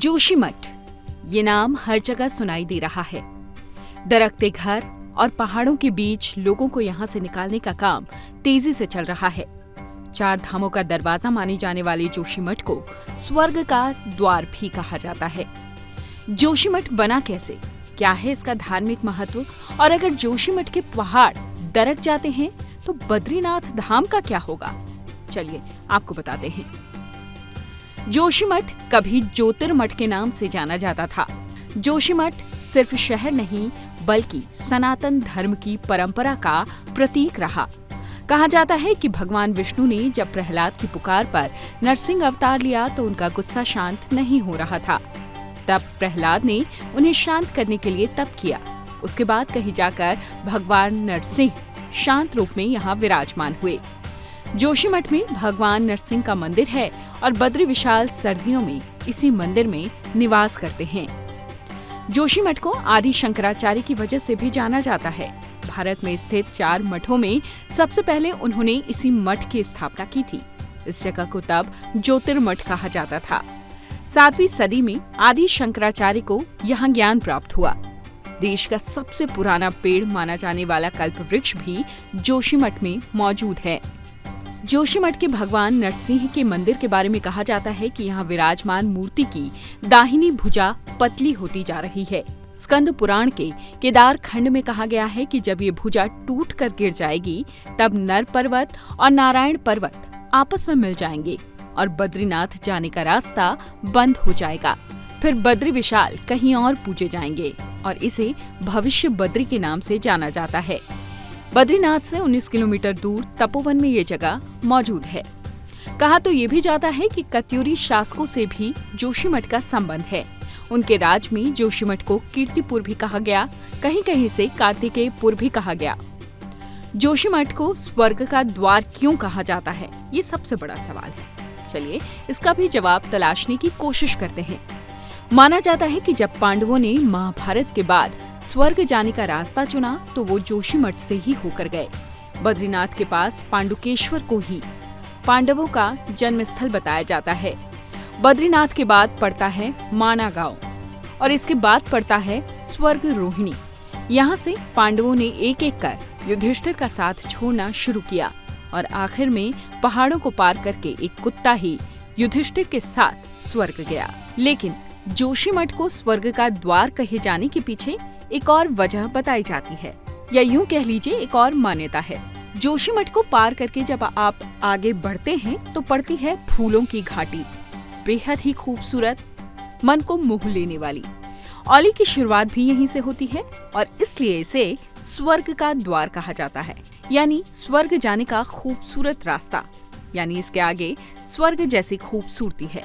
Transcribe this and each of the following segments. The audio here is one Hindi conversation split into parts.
जोशीमठ, ये नाम हर जगह सुनाई दे रहा है। दरख्ते घर और पहाड़ों के बीच लोगों को यहाँ से निकालने का काम तेजी से चल रहा है। 4 धामों का दरवाजा माने जाने वाले जोशीमठ को स्वर्ग का द्वार भी कहा जाता है। जोशीमठ बना कैसे, क्या है इसका धार्मिक महत्व, और अगर जोशीमठ के पहाड़ दरक जाते हैं तो बद्रीनाथ धाम का क्या होगा, चलिए आपको बताते हैं। जोशीमठ कभी ज्योतिर्मठ के नाम से जाना जाता था। जोशीमठ सिर्फ शहर नहीं बल्कि सनातन धर्म की परंपरा का प्रतीक रहा। कहा जाता है कि भगवान विष्णु ने जब प्रहलाद की पुकार पर नरसिंह अवतार लिया तो उनका गुस्सा शांत नहीं हो रहा था। तब प्रहलाद ने उन्हें शांत करने के लिए तप किया। उसके बाद कहीं जाकर भगवान नरसिंह शांत रूप में यहाँ विराजमान हुए। जोशीमठ में भगवान नरसिंह का मंदिर है और बद्री विशाल सर्दियों में इसी मंदिर में निवास करते हैं। जोशीमठ को आदि शंकराचार्य की वजह से भी जाना जाता है। भारत में स्थित 4 मठों में सबसे पहले उन्होंने इसी मठ की स्थापना की थी। इस जगह को तब ज्योतिर्मठ कहा जाता था। 7वीं सदी में आदि शंकराचार्य को यहाँ ज्ञान प्राप्त हुआ। देश का सबसे पुराना पेड़ माना जाने वाला कल्प वृक्ष भी जोशीमठ में मौजूद है। जोशीमठ के भगवान नरसिंह के मंदिर के बारे में कहा जाता है कि यहाँ विराजमान मूर्ति की दाहिनी भुजा पतली होती जा रही है। स्कंद पुराण के केदार खंड में कहा गया है कि जब ये भुजा टूट कर गिर जाएगी तब नर पर्वत और नारायण पर्वत आपस में मिल जाएंगे और बद्रीनाथ जाने का रास्ता बंद हो जाएगा। फिर बद्री विशाल कहीं और पूजे जाएंगे और इसे भविष्य बद्री के नाम से जाना जाता है। बद्रीनाथ से 19 किलोमीटर दूर तपोवन में ये जगह मौजूद है। कहा तो ये भी जाता है कि कत्यूरी शासकों से भी जोशीमठ का संबंध है। उनके राज में जोशीमठ को कीर्तिपुर भी कहा गया, कहीं कहीं से कार्तिकेयपुर भी कहा गया। जोशीमठ को स्वर्ग का द्वार क्यों कहा जाता है, ये सबसे बड़ा सवाल है। चलिए इसका भी जवाब तलाशने की कोशिश करते हैं। माना जाता है कि जब पांडवों ने महाभारत के बाद स्वर्ग जाने का रास्ता चुना तो वो जोशीमठ से ही होकर गए। बद्रीनाथ के पास पांडुकेश्वर को ही पांडवों का जन्म स्थल बताया जाता है। बद्रीनाथ के बाद पड़ता है माना गांव और इसके बाद पड़ता है स्वर्ग रोहिणी। यहाँ से पांडवों ने एक एक कर युधिष्ठिर का साथ छोड़ना शुरू किया और आखिर में पहाड़ों को पार करके एक कुत्ता ही युधिष्ठिर के साथ स्वर्ग गया। लेकिन जोशीमठ को स्वर्ग का द्वार कहे जाने के पीछे एक और वजह बताई जाती है, या यूं कह लीजिए एक और मान्यता है। जोशीमठ को पार करके जब आप आगे बढ़ते हैं तो पड़ती है फूलों की घाटी, बेहद ही खूबसूरत, मन को मोह लेने वाली। औली की शुरुआत भी यहीं से होती है और इसलिए इसे स्वर्ग का द्वार कहा जाता है, यानी स्वर्ग जाने का खूबसूरत रास्ता, यानी इसके आगे स्वर्ग जैसी खूबसूरती है।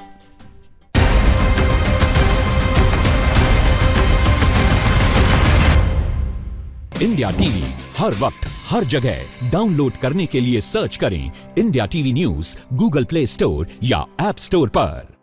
इंडिया टीवी हर वक्त हर जगह डाउनलोड करने के लिए सर्च करें India TV news Google play store या ऐप स्टोर पर।